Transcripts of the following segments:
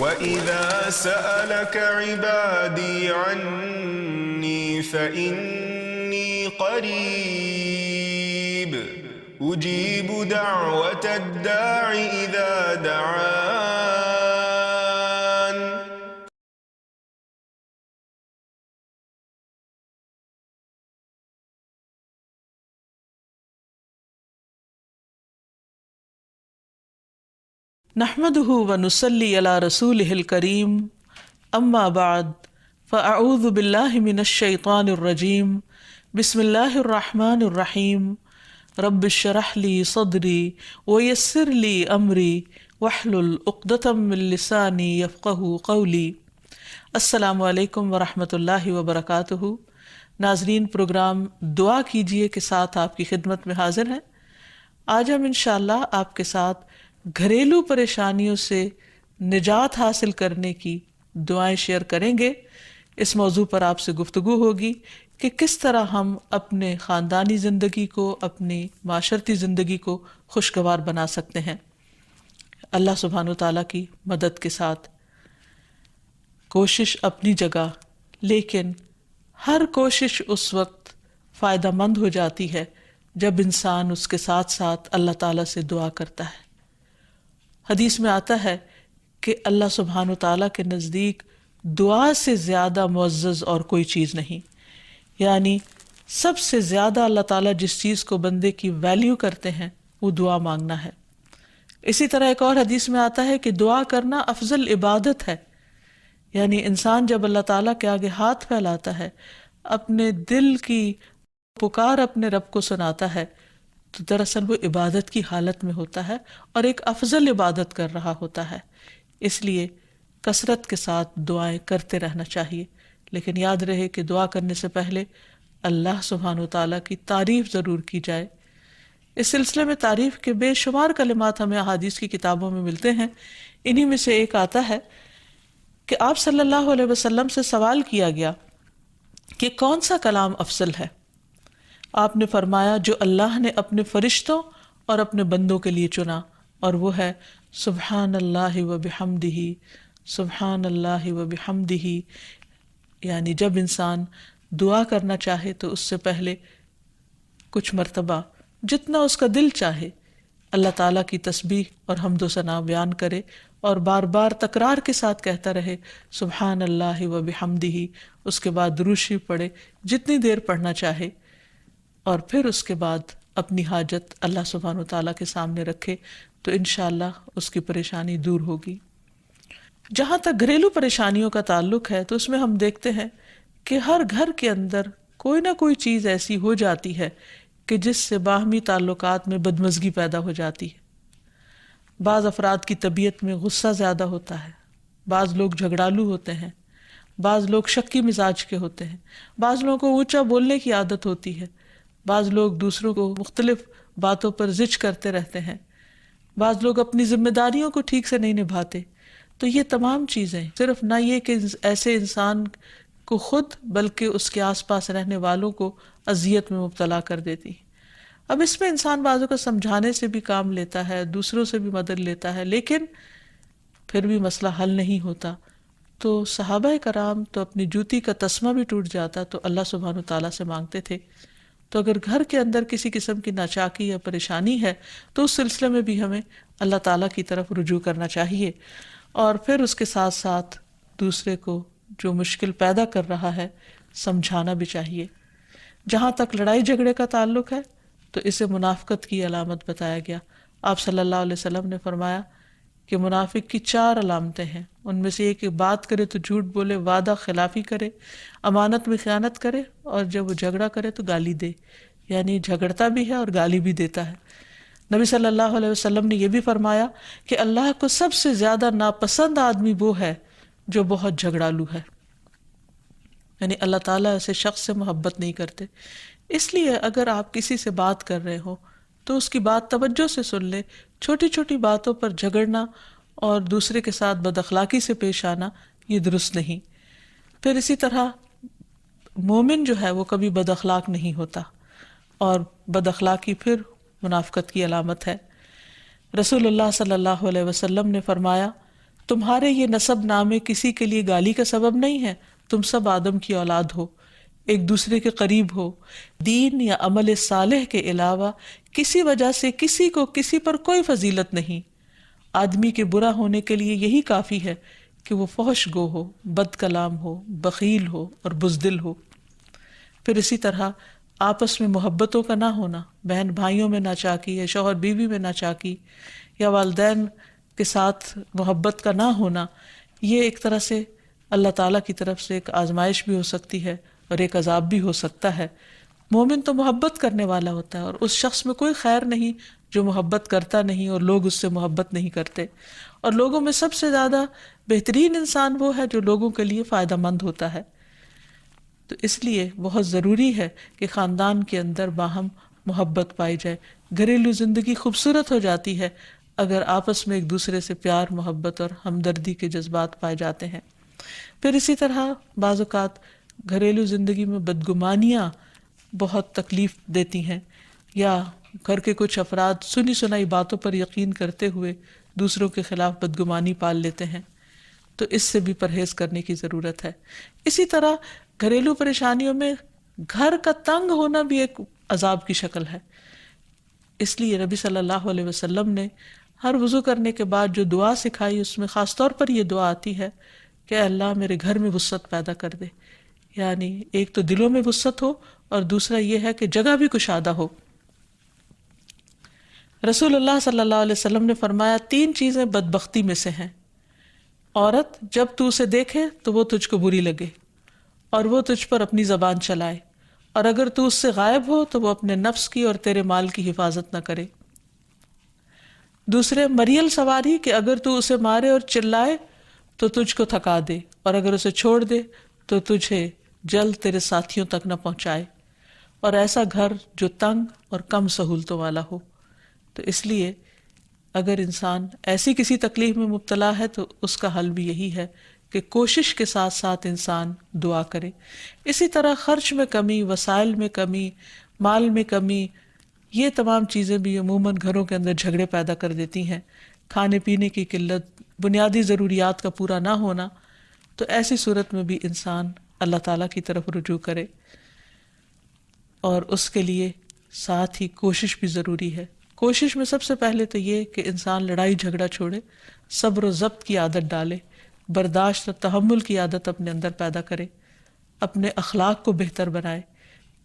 وَإِذَا سَأَلَكَ عِبَادِي عَنِّي فَإِنِّي قَرِيبٌ أُجِيبُ دَعْوَةَ الدَّاعِ إِذَا دَعَانِ. نحمده ونصلي على رسوله الكريم اما بعد فاعوذ بالله من الشيطان الرجيم بسم الله الرحمن الرحيم رب اشرح لي صدري ويسر لي امري واحلل عقدة من لساني يفقهوا قولي. السلام علیکم ورحمۃ اللہ وبرکاتہ. ناظرین، پروگرام دعا کیجئے کے ساتھ آپ کی خدمت میں حاضر ہیں. آج ہم انشاءاللہ آپ کے ساتھ گھریلو پریشانیوں سے نجات حاصل کرنے کی دعائیں شیئر کریں گے. اس موضوع پر آپ سے گفتگو ہوگی کہ کس طرح ہم اپنے خاندانی زندگی کو، اپنی معاشرتی زندگی کو خوشگوار بنا سکتے ہیں اللہ سبحانہ وتعالیٰ کی مدد کے ساتھ. کوشش اپنی جگہ، لیکن ہر کوشش اس وقت فائدہ مند ہو جاتی ہے جب انسان اس کے ساتھ ساتھ اللہ تعالیٰ سے دعا کرتا ہے. حدیث میں آتا ہے کہ اللہ سبحانہ وتعالیٰ کے نزدیک دعا سے زیادہ معزز اور کوئی چیز نہیں. یعنی سب سے زیادہ اللہ تعالیٰ جس چیز کو بندے کی ویلیو کرتے ہیں وہ دعا مانگنا ہے. اسی طرح ایک اور حدیث میں آتا ہے کہ دعا کرنا افضل عبادت ہے. یعنی انسان جب اللہ تعالیٰ کے آگے ہاتھ پھیلاتا ہے، اپنے دل کی پکار اپنے رب کو سناتا ہے، تو دراصل وہ عبادت کی حالت میں ہوتا ہے اور ایک افضل عبادت کر رہا ہوتا ہے. اس لیے کثرت کے ساتھ دعائیں کرتے رہنا چاہیے، لیکن یاد رہے کہ دعا کرنے سے پہلے اللہ سبحانہ وتعالیٰ کی تعریف ضرور کی جائے. اس سلسلے میں تعریف کے بے شمار کلمات ہمیں احادیث کی کتابوں میں ملتے ہیں. انہی میں سے ایک آتا ہے کہ آپ صلی اللہ علیہ وسلم سے سوال کیا گیا کہ کون سا کلام افضل ہے. آپ نے فرمایا جو اللہ نے اپنے فرشتوں اور اپنے بندوں کے لیے چنا، اور وہ ہے سبحان اللہ و بحمدہ، سبحان اللہ و بحمدہ. یعنی جب انسان دعا کرنا چاہے تو اس سے پہلے کچھ مرتبہ جتنا اس کا دل چاہے اللہ تعالیٰ کی تسبیح اور حمد و ثنا بیان کرے، اور بار بار تکرار کے ساتھ کہتا رہے سبحان اللہ و بحمدہ. اس کے بعد درود شریف پڑھے جتنی دیر پڑھنا چاہے، اور پھر اس کے بعد اپنی حاجت اللہ سبحانہ وتعالیٰ کے سامنے رکھے تو انشاءاللہ اس کی پریشانی دور ہوگی. جہاں تک گھریلو پریشانیوں کا تعلق ہے تو اس میں ہم دیکھتے ہیں کہ ہر گھر کے اندر کوئی نہ کوئی چیز ایسی ہو جاتی ہے کہ جس سے باہمی تعلقات میں بدمزگی پیدا ہو جاتی ہے. بعض افراد کی طبیعت میں غصہ زیادہ ہوتا ہے، بعض لوگ جھگڑالو ہوتے ہیں، بعض لوگ شکی مزاج کے ہوتے ہیں، بعض لوگوں کو اونچا بولنے کی عادت ہوتی ہے، بعض لوگ دوسروں کو مختلف باتوں پر زج کرتے رہتے ہیں، بعض لوگ اپنی ذمہ داریوں کو ٹھیک سے نہیں نبھاتے. تو یہ تمام چیزیں صرف نہ یہ کہ ایسے انسان کو خود بلکہ اس کے آس پاس رہنے والوں کو اذیت میں مبتلا کر دیتی. اب اس میں انسان بعضوں کو سمجھانے سے بھی کام لیتا ہے، دوسروں سے بھی مدد لیتا ہے، لیکن پھر بھی مسئلہ حل نہیں ہوتا. تو صحابہ کرام تو اپنی جوتی کا تسمہ بھی ٹوٹ جاتا تو اللہ سبحانہ وتعالیٰ سے مانگتے تھے. تو اگر گھر کے اندر کسی قسم کی ناچاکی یا پریشانی ہے تو اس سلسلے میں بھی ہمیں اللہ تعالیٰ کی طرف رجوع کرنا چاہیے، اور پھر اس کے ساتھ ساتھ دوسرے کو جو مشکل پیدا کر رہا ہے سمجھانا بھی چاہیے. جہاں تک لڑائی جھگڑے کا تعلق ہے تو اسے منافقت کی علامت بتایا گیا. آپ صلی اللہ علیہ وسلم نے فرمایا کہ منافق کی 4 علامتیں ہیں. ان میں سے ایک بات کرے تو جھوٹ بولے، وعدہ خلافی کرے، امانت میں خیانت کرے، اور جب وہ جھگڑا کرے تو گالی دے. یعنی جھگڑتا بھی ہے اور گالی بھی دیتا ہے. نبی صلی اللہ علیہ وسلم نے یہ بھی فرمایا کہ اللہ کو سب سے زیادہ ناپسند آدمی وہ ہے جو بہت جھگڑالو ہے. یعنی اللہ تعالیٰ ایسے شخص سے محبت نہیں کرتے. اس لیے اگر آپ کسی سے بات کر رہے ہو تو اس کی بات توجہ سے سن لے. چھوٹی چھوٹی باتوں پر جھگڑنا اور دوسرے کے ساتھ بد اخلاقی سے پیش آنا یہ درست نہیں. پھر اسی طرح مومن جو ہے وہ کبھی بد اخلاق نہیں ہوتا، اور بد اخلاقی پھر منافقت کی علامت ہے. رسول اللہ صلی اللہ علیہ وسلم نے فرمایا تمہارے یہ نسب نامے کسی کے لیے گالی کا سبب نہیں ہے، تم سب آدم کی اولاد ہو، ایک دوسرے کے قریب ہو، دین یا عمل صالح کے علاوہ کسی وجہ سے کسی کو کسی پر کوئی فضیلت نہیں۔ آدمی کے برا ہونے کے لیے یہی کافی ہے کہ وہ فحش گو ہو، بد کلام ہو، بخیل ہو اور بزدل ہو۔ پھر اسی طرح آپس میں محبتوں کا نہ ہونا، بہن بھائیوں میں ناچاکی یا شوہر بیوی میں ناچاکی یا والدین کے ساتھ محبت کا نہ ہونا، یہ ایک طرح سے اللہ تعالیٰ کی طرف سے ایک آزمائش بھی ہو سکتی ہے اور ایک عذاب بھی ہو سکتا ہے۔ مومن تو محبت کرنے والا ہوتا ہے اور اس شخص میں کوئی خیر نہیں جو محبت کرتا نہیں اور لوگ اس سے محبت نہیں کرتے، اور لوگوں میں سب سے زیادہ بہترین انسان وہ ہے جو لوگوں کے لیے فائدہ مند ہوتا ہے۔ تو اس لیے بہت ضروری ہے کہ خاندان کے اندر باہم محبت پائی جائے۔ گھریلو زندگی خوبصورت ہو جاتی ہے اگر آپس میں ایک دوسرے سے پیار، محبت اور ہمدردی کے جذبات پائے جاتے ہیں۔ پھر اسی طرح بعض اوقات گھریلو زندگی میں بدگمانیاں بہت تکلیف دیتی ہیں، یا گھر کے کچھ افراد سنی سنائی باتوں پر یقین کرتے ہوئے دوسروں کے خلاف بدگمانی پال لیتے ہیں، تو اس سے بھی پرہیز کرنے کی ضرورت ہے۔ اسی طرح گھریلو پریشانیوں میں گھر کا تنگ ہونا بھی ایک عذاب کی شکل ہے۔ اس لیے نبی صلی اللہ علیہ وسلم نے ہر وضو کرنے کے بعد جو دعا سکھائی، اس میں خاص طور پر یہ دعا آتی ہے کہ اے اللہ میرے گھر میں وسعت پیدا کر دے، یعنی ایک تو دلوں میں وسعت ہو اور دوسرا یہ ہے کہ جگہ بھی کشادہ ہو۔ رسول اللہ صلی اللہ علیہ وسلم نے فرمایا 3 چیزیں بدبختی میں سے ہیں۔ عورت جب تو اسے دیکھے تو وہ تجھ کو بری لگے اور وہ تجھ پر اپنی زبان چلائے، اور اگر تو اس سے غائب ہو تو وہ اپنے نفس کی اور تیرے مال کی حفاظت نہ کرے۔ دوسرے، مریل سواری کہ اگر تو اسے مارے اور چلائے تو تجھ کو تھکا دے، اور اگر اسے چھوڑ دے تو تجھے جلد تیرے ساتھیوں تک نہ پہنچائے، اور ایسا گھر جو تنگ اور کم سہولتوں والا ہو۔ تو اس لیے اگر انسان ایسی کسی تکلیف میں مبتلا ہے تو اس کا حل بھی یہی ہے کہ کوشش کے ساتھ ساتھ انسان دعا کرے۔ اسی طرح خرچ میں کمی، وسائل میں کمی، مال میں کمی، یہ تمام چیزیں بھی عموماً گھروں کے اندر جھگڑے پیدا کر دیتی ہیں۔ کھانے پینے کی قلت، بنیادی ضروریات کا پورا نہ ہونا، تو ایسی صورت میں بھی انسان اللہ تعالیٰ کی طرف رجوع کرے، اور اس کے لیے ساتھ ہی کوشش بھی ضروری ہے۔ کوشش میں سب سے پہلے تو یہ کہ انسان لڑائی جھگڑا چھوڑے، صبر و ضبط کی عادت ڈالے، برداشت اور تحمل کی عادت اپنے اندر پیدا کرے، اپنے اخلاق کو بہتر بنائے۔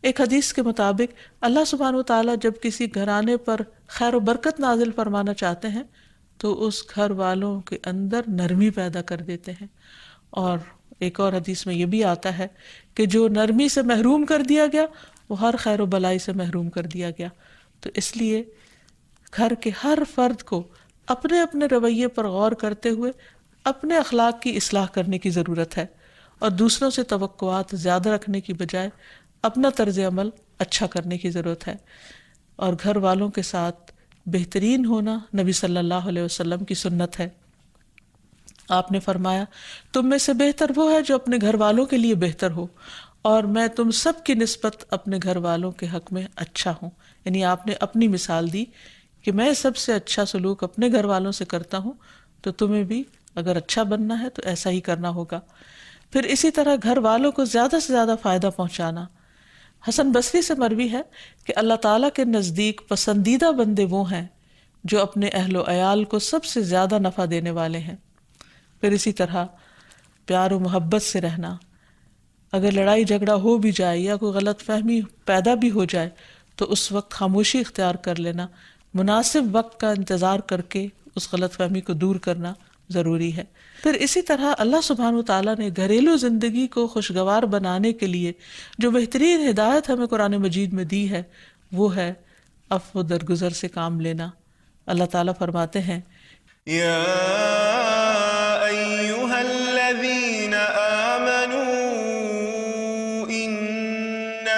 ایک حدیث کے مطابق اللہ سبحانہ وتعالیٰ جب کسی گھرانے پر خیر و برکت نازل فرمانا چاہتے ہیں تو اس گھر والوں کے اندر نرمی پیدا کر دیتے ہیں، اور ایک اور حدیث میں یہ بھی آتا ہے کہ جو نرمی سے محروم کر دیا گیا وہ ہر خیر و بلائی سے محروم کر دیا گیا۔ تو اس لیے گھر کے ہر فرد کو اپنے اپنے رویے پر غور کرتے ہوئے اپنے اخلاق کی اصلاح کرنے کی ضرورت ہے، اور دوسروں سے توقعات زیادہ رکھنے کی بجائے اپنا طرز عمل اچھا کرنے کی ضرورت ہے۔ اور گھر والوں کے ساتھ بہترین ہونا نبی صلی اللہ علیہ وسلم کی سنت ہے۔ آپ نے فرمایا تم میں سے بہتر وہ ہے جو اپنے گھر والوں کے لیے بہتر ہو، اور میں تم سب کی نسبت اپنے گھر والوں کے حق میں اچھا ہوں۔ یعنی آپ نے اپنی مثال دی کہ میں سب سے اچھا سلوک اپنے گھر والوں سے کرتا ہوں، تو تمہیں بھی اگر اچھا بننا ہے تو ایسا ہی کرنا ہوگا۔ پھر اسی طرح گھر والوں کو زیادہ سے زیادہ فائدہ پہنچانا۔ حسن بصری سے مروی ہے کہ اللہ تعالیٰ کے نزدیک پسندیدہ بندے وہ ہیں جو اپنے اہل و عیال کو سب سے زیادہ نفع دینے والے ہیں۔ پھر اسی طرح پیار و محبت سے رہنا۔ اگر لڑائی جھگڑا ہو بھی جائے یا کوئی غلط فہمی پیدا بھی ہو جائے تو اس وقت خاموشی اختیار کر لینا، مناسب وقت کا انتظار کر کے اس غلط فہمی کو دور کرنا ضروری ہے۔ پھر اسی طرح اللہ سبحانہ وتعالیٰ نے گھریلو زندگی کو خوشگوار بنانے کے لیے جو بہترین ہدایت ہمیں قرآن مجید میں دی ہے وہ ہے عفو و درگزر سے کام لینا۔ اللہ تعالیٰ فرماتے ہیں یا ایہا الذین آمنوا ان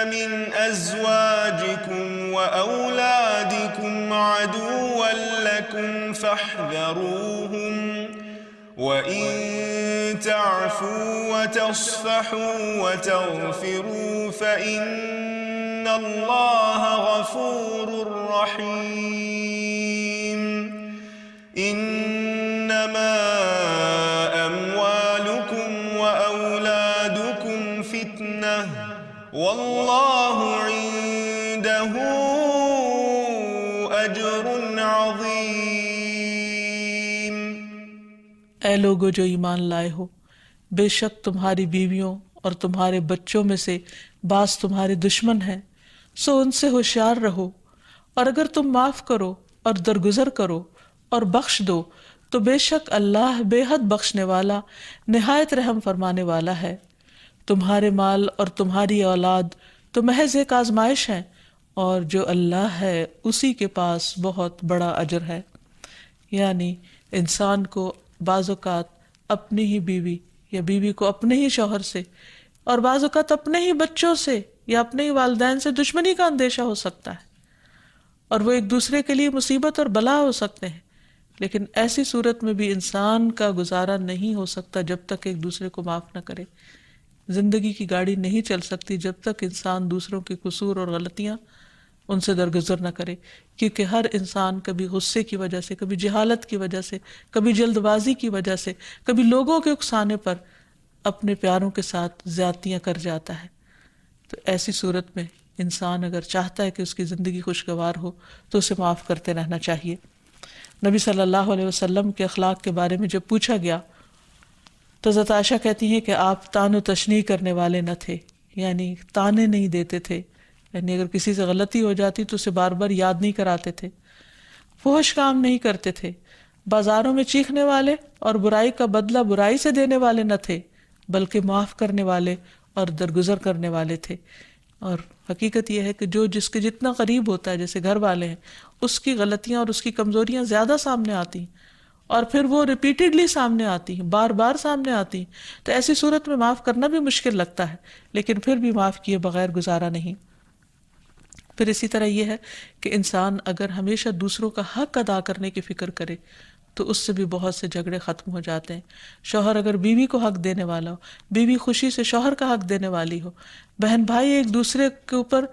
من ازواجکم و اولادکم عدوا لکم فاحذروہم وَإِن تَعْفُوا وَتَصْفَحُوا وَتَغْفِرُوا فَإِنَّ اللَّهَ غَفُورٌ رَّحِيمٌ۔ إِنَّمَا أجر عظيم۔ اے لوگو جو ایمان لائے ہو، بے شک تمہاری بیویوں اور تمہارے بچوں میں سے بعض تمہارے دشمن ہیں، سو ان سے ہوشیار رہو، اور اگر تم معاف کرو اور درگزر کرو اور بخش دو تو بے شک اللہ بے حد بخشنے والا نہایت رحم فرمانے والا ہے۔ تمہارے مال اور تمہاری اولاد تو محض ایک آزمائش ہے، اور جو اللہ ہے اسی کے پاس بہت بڑا اجر ہے۔ یعنی انسان کو بعض اوقات اپنی ہی بیوی یا بیوی کو اپنے ہی شوہر سے اور بعض اوقات اپنے ہی بچوں سے یا اپنے ہی والدین سے دشمنی کا اندیشہ ہو سکتا ہے، اور وہ ایک دوسرے کے لیے مصیبت اور بلا ہو سکتے ہیں، لیکن ایسی صورت میں بھی انسان کا گزارا نہیں ہو سکتا جب تک ایک دوسرے کو معاف نہ کرے۔ زندگی کی گاڑی نہیں چل سکتی جب تک انسان دوسروں کے قصور اور غلطیاں ان سے درگزر نہ کرے، کیونکہ ہر انسان کبھی غصے کی وجہ سے، کبھی جہالت کی وجہ سے، کبھی جلد بازی کی وجہ سے، کبھی لوگوں کے اکسانے پر اپنے پیاروں کے ساتھ زیادتیاں کر جاتا ہے۔ تو ایسی صورت میں انسان اگر چاہتا ہے کہ اس کی زندگی خوشگوار ہو تو اسے معاف کرتے رہنا چاہیے۔ نبی صلی اللہ علیہ وسلم کے اخلاق کے بارے میں جب پوچھا گیا تو حضرت عائشہ کہتی ہیں کہ آپ طعن و تشنیع کرنے والے نہ تھے، یعنی طعنے نہیں دیتے تھے، یعنی اگر کسی سے غلطی ہو جاتی تو اسے بار بار یاد نہیں کراتے تھے، فحش کام نہیں کرتے تھے، بازاروں میں چیخنے والے اور برائی کا بدلہ برائی سے دینے والے نہ تھے، بلکہ معاف کرنے والے اور درگزر کرنے والے تھے۔ اور حقیقت یہ ہے کہ جو جس کے جتنا قریب ہوتا ہے، جیسے گھر والے ہیں، اس کی غلطیاں اور اس کی کمزوریاں زیادہ سامنے آتی ہیں، اور پھر وہ ریپیٹڈلی سامنے آتی ہیں، بار بار سامنے آتی ہیں، تو ایسی صورت میں معاف کرنا بھی مشکل لگتا ہے، لیکن پھر بھی معاف کیے بغیر گزارا نہیں۔ پھر اسی طرح یہ ہے کہ انسان اگر ہمیشہ دوسروں کا حق ادا کرنے کی فکر کرے تو اس سے بھی بہت سے جھگڑے ختم ہو جاتے ہیں۔ شوہر اگر بیوی کو حق دینے والا ہو، بیوی خوشی سے شوہر کا حق دینے والی ہو، بہن بھائی ایک دوسرے کے اوپر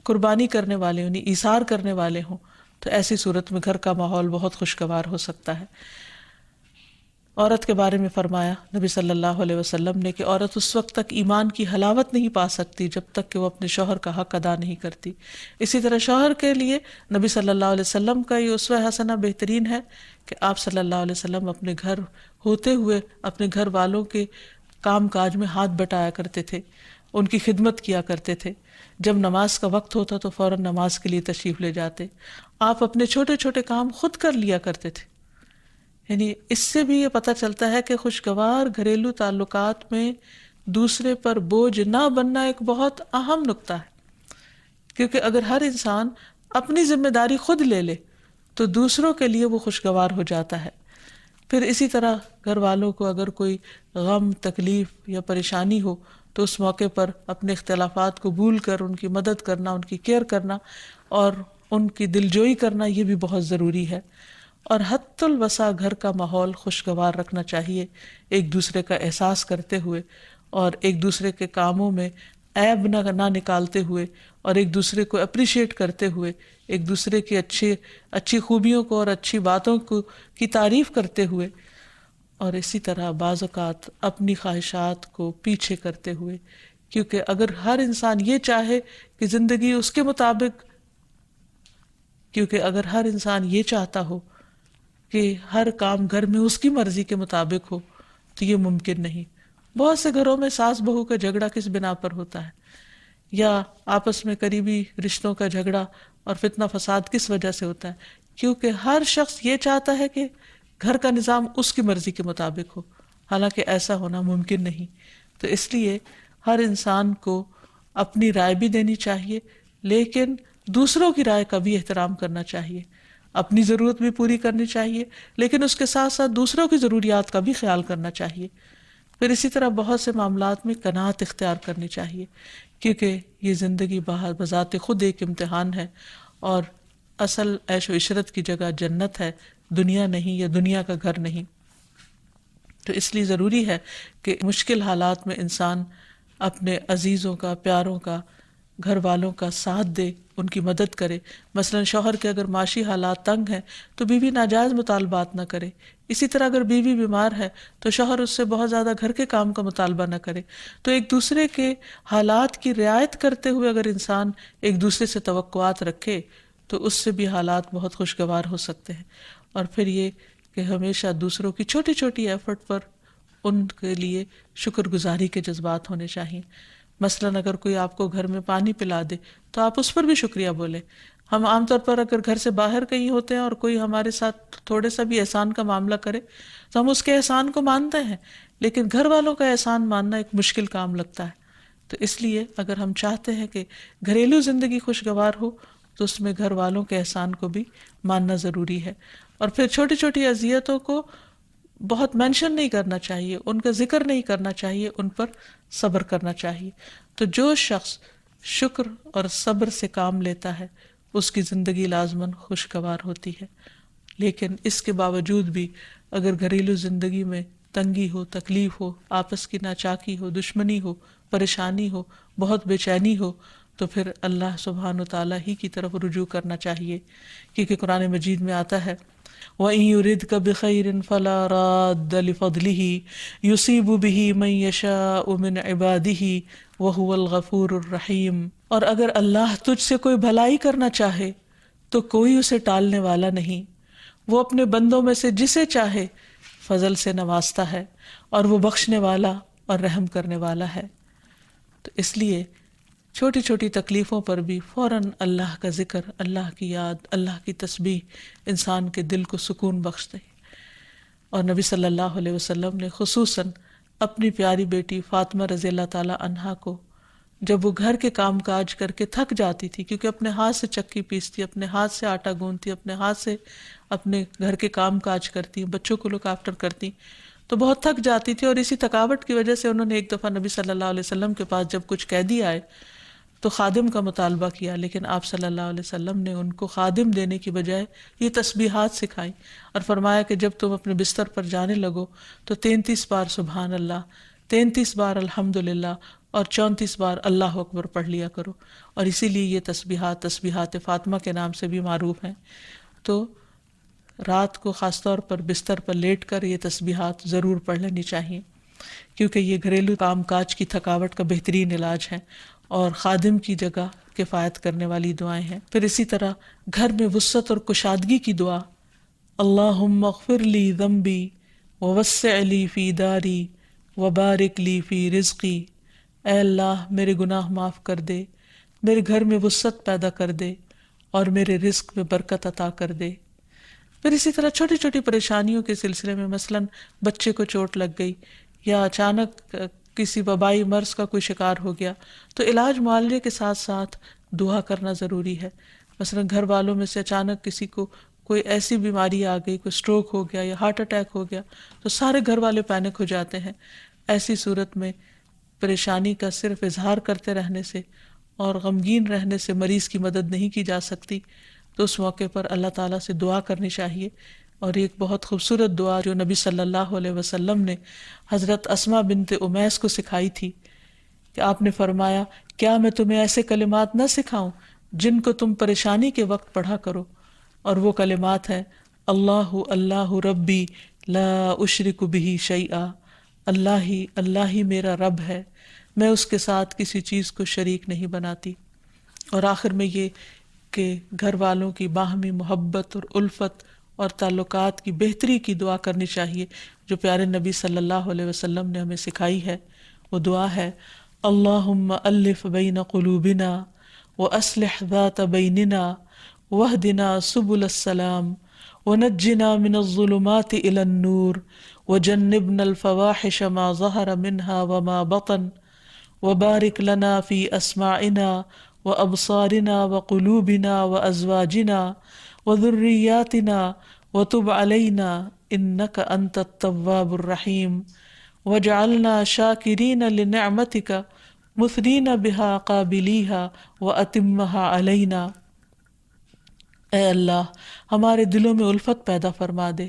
قربانی کرنے والے ہوں، ایثار کرنے والے ہوں، تو ایسی صورت میں گھر کا ماحول بہت خوشگوار ہو سکتا ہے۔ عورت کے بارے میں فرمایا نبی صلی اللہ علیہ وسلم نے کہ عورت اس وقت تک ایمان کی حلاوت نہیں پا سکتی جب تک کہ وہ اپنے شوہر کا حق ادا نہیں کرتی۔ اسی طرح شوہر کے لیے نبی صلی اللہ علیہ وسلم کا یہ اسوہ حسنہ بہترین ہے کہ آپ صلی اللہ علیہ وسلم اپنے گھر ہوتے ہوئے اپنے گھر والوں کے کام کاج میں ہاتھ بٹایا کرتے تھے، ان کی خدمت کیا کرتے تھے۔ جب نماز کا وقت ہوتا تو فوراً نماز کے لیے تشریف لے جاتے۔ آپ اپنے چھوٹے چھوٹے کام خود کر لیا کرتے تھے۔ یعنی اس سے بھی یہ پتہ چلتا ہے کہ خوشگوار گھریلو تعلقات میں دوسرے پر بوجھ نہ بننا ایک بہت اہم نقطہ ہے، کیونکہ اگر ہر انسان اپنی ذمہ داری خود لے لے تو دوسروں کے لیے وہ خوشگوار ہو جاتا ہے۔ پھر اسی طرح گھر والوں کو اگر کوئی غم، تکلیف یا پریشانی ہو تو اس موقع پر اپنے اختلافات کو بھول کر ان کی مدد کرنا، ان کی کیئر کرنا اور ان کی دلجوئی کرنا، یہ بھی بہت ضروری ہے۔ اور حتی الوسع گھر کا ماحول خوشگوار رکھنا چاہیے، ایک دوسرے کا احساس کرتے ہوئے اور ایک دوسرے کے کاموں میں عیب نہ نکالتے ہوئے اور ایک دوسرے کو اپریشیٹ کرتے ہوئے، ایک دوسرے کی اچھی خوبیوں کو اور اچھی باتوں کی تعریف کرتے ہوئے، اور اسی طرح بعض اوقات اپنی خواہشات کو پیچھے کرتے ہوئے، کیونکہ اگر ہر انسان یہ چاہے کہ زندگی اس کے مطابق، کیونکہ اگر ہر انسان یہ چاہتا ہو کہ ہر کام گھر میں اس کی مرضی کے مطابق ہو تو یہ ممکن نہیں۔ بہت سے گھروں میں ساس بہو کا جھگڑا کس بنا پر ہوتا ہے، یا آپس میں قریبی رشتوں کا جھگڑا اور فتنہ فساد کس وجہ سے ہوتا ہے؟ کیونکہ ہر شخص یہ چاہتا ہے کہ گھر کا نظام اس کی مرضی کے مطابق ہو، حالانکہ ایسا ہونا ممکن نہیں۔ تو اس لیے ہر انسان کو اپنی رائے بھی دینی چاہیے، لیکن دوسروں کی رائے کا بھی احترام کرنا چاہیے، اپنی ضرورت بھی پوری کرنی چاہیے، لیکن اس کے ساتھ ساتھ دوسروں کی ضروریات کا بھی خیال کرنا چاہیے۔ پھر اسی طرح بہت سے معاملات میں قناعت اختیار کرنی چاہیے، کیونکہ یہ زندگی بذات خود ایک امتحان ہے، اور اصل عیش و عشرت کی جگہ جنت ہے، دنیا نہیں، یا دنیا کا گھر نہیں۔ تو اس لیے ضروری ہے کہ مشکل حالات میں انسان اپنے عزیزوں کا، پیاروں کا، گھر والوں کا ساتھ دے، ان کی مدد کرے. مثلا شوہر کے اگر معاشی حالات تنگ ہیں تو بیوی ناجائز مطالبات نہ کرے. اسی طرح اگر بیوی بیمار ہے تو شوہر اس سے بہت زیادہ گھر کے کام کا مطالبہ نہ کرے. تو ایک دوسرے کے حالات کی رعایت کرتے ہوئے اگر انسان ایک دوسرے سے توقعات رکھے تو اس سے بھی حالات بہت خوشگوار ہو سکتے ہیں. اور پھر یہ کہ ہمیشہ دوسروں کی چھوٹی چھوٹی ایفرٹ پر ان کے لیے شکر گزاری کے جذبات ہونے چاہیے. مثلاً اگر کوئی آپ کو گھر میں پانی پلا دے تو آپ اس پر بھی شکریہ بولیں. ہم عام طور پر اگر گھر سے باہر کہیں ہوتے ہیں اور کوئی ہمارے ساتھ تھوڑے سا بھی احسان کا معاملہ کرے تو ہم اس کے احسان کو مانتے ہیں، لیکن گھر والوں کا احسان ماننا ایک مشکل کام لگتا ہے. تو اس لیے اگر ہم چاہتے ہیں کہ گھریلو زندگی خوشگوار ہو تو اس میں گھر والوں کے احسان کو بھی ماننا ضروری ہے. اور پھر چھوٹی چھوٹی اذیتوں کو بہت مینشن نہیں کرنا چاہیے، ان کا ذکر نہیں کرنا چاہیے، ان پر صبر کرنا چاہیے. تو جو شخص شکر اور صبر سے کام لیتا ہے اس کی زندگی لازماً خوشگوار ہوتی ہے. لیکن اس کے باوجود بھی اگر گھریلو زندگی میں تنگی ہو، تکلیف ہو، آپس کی ناچاکی ہو، دشمنی ہو، پریشانی ہو، بہت بے چینی ہو، تو پھر اللہ سبحانہ وتعالیٰ ہی کی طرف رجوع کرنا چاہیے. کیونکہ قرآن مجید میں آتا ہے وَإِن يُرِدْكَ بِخَيْرٍ فَلَا رَادَّ لِفَضْلِهِ يُصِيبُ بِهِ مَن يَشَاءُ مِنْ عِبَادِهِ وَهُوَ الْغَفُورُ الرَّحِيمُ. اور اگر اللہ تجھ سے کوئی بھلائی کرنا چاہے تو کوئی اسے ٹالنے والا نہیں. وہ اپنے بندوں میں سے جسے چاہے فضل سے نوازتا ہے اور وہ بخشنے والا اور رحم کرنے والا ہے. تو اس لیے چھوٹی چھوٹی تکلیفوں پر بھی فوراً اللہ کا ذکر، اللہ کی یاد، اللہ کی تسبیح انسان کے دل کو سکون بخش دے. اور نبی صلی اللہ علیہ وسلم نے خصوصاً اپنی پیاری بیٹی فاطمہ رضی اللہ تعالی عنہا کو جب وہ گھر کے کام کاج کر کے تھک جاتی تھی، کیونکہ اپنے ہاتھ سے چکی پیستی، اپنے ہاتھ سے آٹا گوندتی، اپنے ہاتھ سے اپنے گھر کے کام کاج کرتی، بچوں کو لک آفٹر کرتی، تو بہت تھک جاتی تھی. اور اسی تھکاوٹ کی وجہ سے انہوں نے ایک دفعہ نبی صلی اللہ علیہ وسلم کے پاس جب کچھ قیدی آئے تو خادم کا مطالبہ کیا، لیکن آپ صلی اللہ علیہ وسلم نے ان کو خادم دینے کی بجائے یہ تسبیحات سکھائی اور فرمایا کہ جب تم اپنے بستر پر جانے لگو تو 33 بار سبحان اللہ، 33 بار الحمدللہ اور 34 بار اللہ اکبر پڑھ لیا کرو. اور اسی لیے یہ تسبیحات فاطمہ کے نام سے بھی معروف ہیں. تو رات کو خاص طور پر بستر پر لیٹ کر یہ تسبیحات ضرور پڑھ لینی چاہیے، کیونکہ یہ گھریلو کام کاج کی تھکاوٹ کا بہترین علاج ہے اور خادم کی جگہ کفایت کرنے والی دعائیں ہیں. پھر اسی طرح گھر میں وسعت اور کشادگی کی دعا، اللہم اغفر لی ذنبی ووسع لی فی داری وبارک لی فی رزقی. اے اللہ میرے گناہ معاف کر دے، میرے گھر میں وسعت پیدا کر دے اور میرے رزق میں برکت عطا کر دے. پھر اسی طرح چھوٹی چھوٹی پریشانیوں کے سلسلے میں مثلاً بچے کو چوٹ لگ گئی یا اچانک کسی وبائی مرض کا کوئی شکار ہو گیا تو علاج معالجے کے ساتھ ساتھ دعا کرنا ضروری ہے. مثلاً گھر والوں میں سے اچانک کسی کو کوئی ایسی بیماری آ گئی، کوئی سٹروک ہو گیا یا ہارٹ اٹیک ہو گیا تو سارے گھر والے پینک ہو جاتے ہیں. ایسی صورت میں پریشانی کا صرف اظہار کرتے رہنے سے اور غمگین رہنے سے مریض کی مدد نہیں کی جا سکتی. تو اس موقع پر اللہ تعالیٰ سے دعا کرنی چاہیے. اور ایک بہت خوبصورت دعا جو نبی صلی اللہ علیہ وسلم نے حضرت اسماء بنت امیس کو سکھائی تھی کہ آپ نے فرمایا کیا میں تمہیں ایسے کلمات نہ سکھاؤں جن کو تم پریشانی کے وقت پڑھا کرو. اور وہ کلمات ہیں اللہ اللہ ربی لا اشرک بہ شیئا. اللہ ہی میرا رب ہے، میں اس کے ساتھ کسی چیز کو شریک نہیں بناتی. اور آخر میں یہ کہ گھر والوں کی باہمی محبت اور الفت اور تعلقات کی بہتری کی دعا کرنی چاہیے جو پیارے نبی صلی اللہ علیہ وسلم نے ہمیں سکھائی ہے. وہ دعا ہے اللہم الف بین قلوبنا واصلح ذات بیننا واہدنا سبل السلام ونجنا من الظلمات الى النور وجنبنا الفواحش ما ظہر منها وما بطن وبارک لنا فی اسماعنا وابصارنا وقلوبنا وازواجنا وذریاتنا وتب علینا انک انت التواب الرحیم واجعلنا شاکرین لنعمتک مثنین بها قابلیہا واتمہا علینا. اے اللہ ہمارے دلوں میں الفت پیدا فرما دے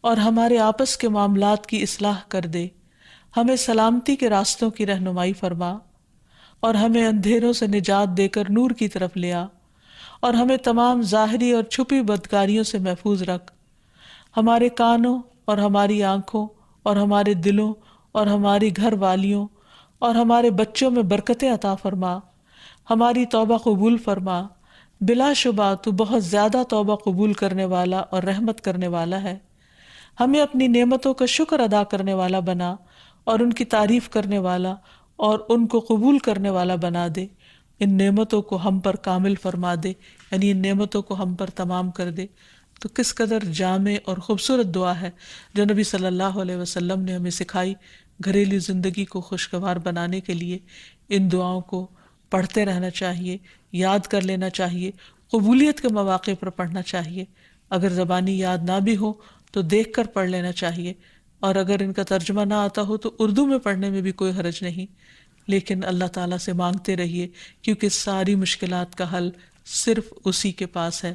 اور ہمارے آپس کے معاملات کی اصلاح کر دے. ہمیں سلامتی کے راستوں کی رہنمائی فرما اور ہمیں اندھیروں سے نجات دے کر نور کی طرف لے آ. اور ہمیں تمام ظاہری اور چھپی بدکاریوں سے محفوظ رکھ۔ ہمارے کانوں اور ہماری آنکھوں اور ہمارے دلوں اور ہماری گھر والیوں اور ہمارے بچوں میں برکتیں عطا فرما۔ ہماری توبہ قبول فرما، بلا شبہ تو بہت زیادہ توبہ قبول کرنے والا اور رحمت کرنے والا ہے۔ ہمیں اپنی نعمتوں کا شکر ادا کرنے والا بنا اور ان کی تعریف کرنے والا اور ان کو قبول کرنے والا بنا دے۔ ان نعمتوں کو ہم پر کامل فرما دے، یعنی ان نعمتوں کو ہم پر تمام کر دے۔ تو کس قدر جامع اور خوبصورت دعا ہے جو نبی صلی اللہ علیہ وسلم نے ہمیں سکھائی۔ گھریلو زندگی کو خوشگوار بنانے کے لیے ان دعاؤں کو پڑھتے رہنا چاہیے، یاد کر لینا چاہیے، قبولیت کے مواقع پر پڑھنا چاہیے۔ اگر زبانی یاد نہ بھی ہو تو دیکھ کر پڑھ لینا چاہیے، اور اگر ان کا ترجمہ نہ آتا ہو تو اردو میں پڑھنے میں بھی کوئی حرج نہیں، لیکن اللہ تعالیٰ سے مانگتے رہیے کیونکہ ساری مشکلات کا حل صرف اسی کے پاس ہے۔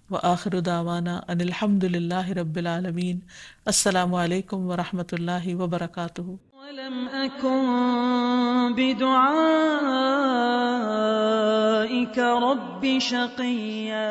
وآخر دعوانا ان الحمد للہ رب العالمین۔ السلام علیکم ورحمۃ اللہ وبرکاتہ۔ ولم أكن بدعائك رب شقيا